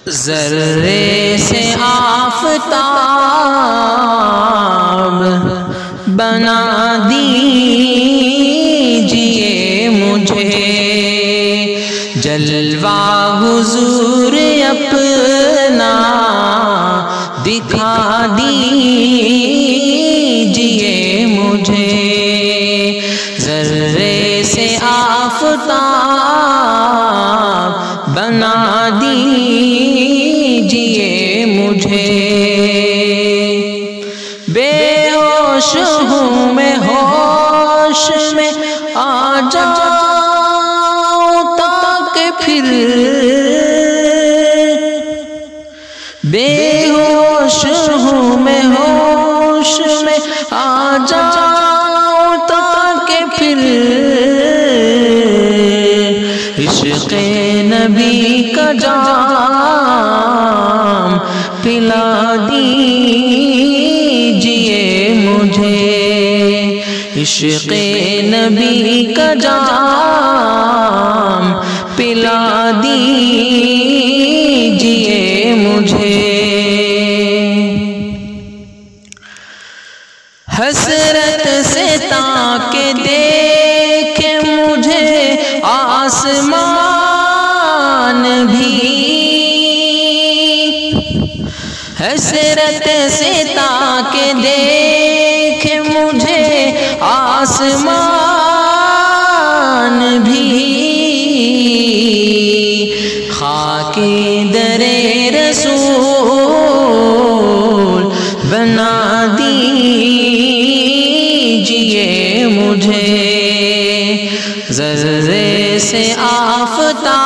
ذرے سے آفتاب بنا دیجئے مجھے، جلوہ حضور اپنا دکھا دیجئے مجھے، ذرے سے آفتاب بنا دیجئے مجھے، بے ہوش ہوں میں ہوش میں آ جاؤں تاکہ پھر، بے ہوش ہوں میں ہوش میں آ جاؤں تاکہ پھر، عشق نبی کا جام پلا دیجئے مجھے، عشق نبی کا جام پلا دیجئے مجھے، حسرت سے تاکہ دیکھے مجھے آسمان بھی، حسرت سے تاکہ دیکھے مجھے آسمان بھی، خاک در رسول بنا دیجئے مجھے، ذرے سے آفتاب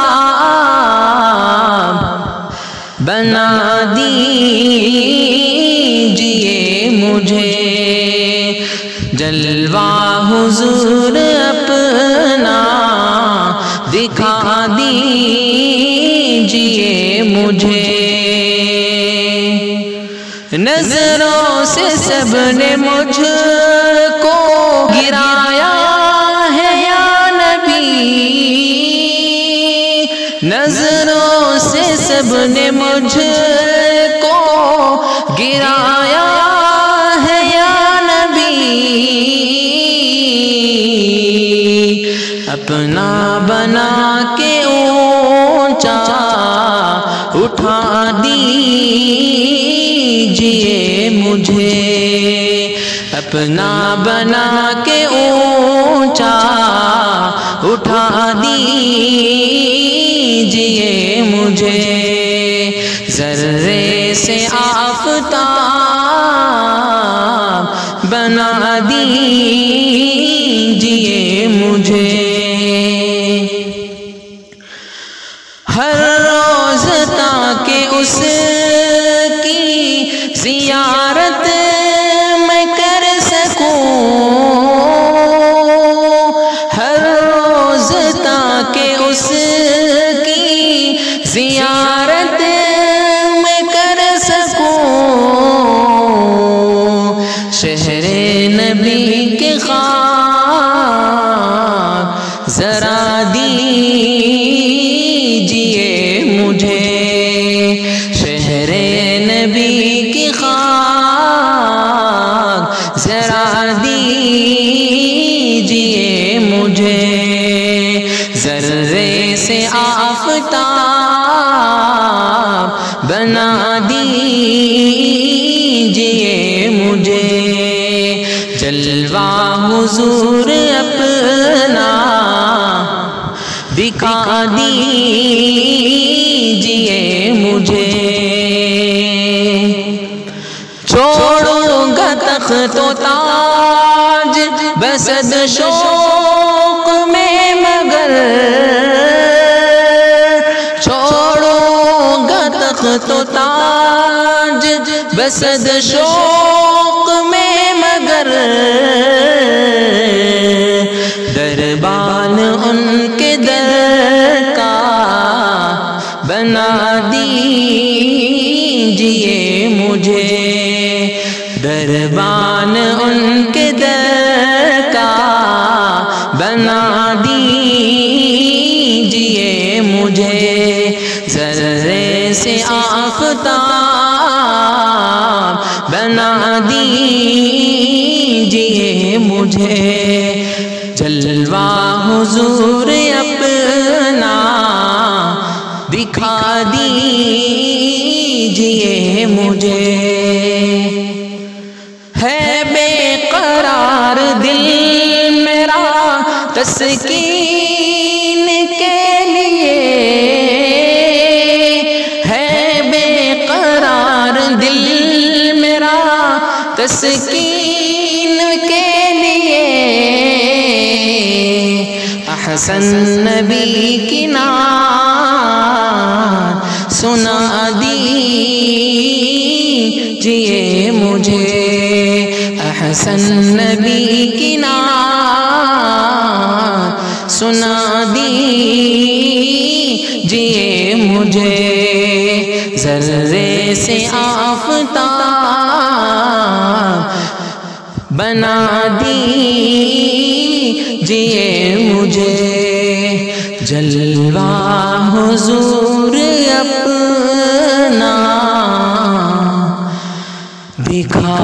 بنا دیجئے مجھے، جلوہ حضور اپنا دکھا دیجئے مجھے، نظروں سے سب نے مجھ کو گرایا ہے یا نبی، نظروں سے سب نے مجھ کو گرایا ہے یا نبی، اپنا بنا کے اونچا اٹھا دیجئے مجھے، اپنا بنا کے اونچا اٹھا دیجئے مجھے، ذرے سے آفتاب بنا دیجئے مجھے، ہر روز تاکہ اس کی زیارت میں کر سکوں، ہر روز تاکہ اس کی زیارت میں کر سکوں، شہر نبی کے خاک ذرا دیجئے مجھے، شہر نبی کی خاک ذرا دیجئے مجھے، ذرے سے آفتاب بنا دیجئے مجھے، جلوہ حضور اپنا دکھا دیجئے مجھے، چھوڑوں گا تخت و تاج بسد شوق میں مگر، چھوڑوں گا تخت و تاج بسد شوق میں مگر، دربان ان کے در کا بنا دیجئے مجھے، دربان ان کے در کا بنا دیجئے مجھے، ذرے سے سے آفتاب بنا دیجئے مجھے، جلوہ حضور اپنا دکھا دیجئے مجھے۔ ہے بے قرار دل میرا تسکین کے لیے، ہے بے قرار دل میرا تسکین کے لیے، احسن نبی کی نعت سنا دیجئے مجھے، احسن نبی کی نعت سنا دیجئے مجھے، ذرے سے آفتاب بنا دیجئے مجھے، جلوہ حضور اپنا دکھا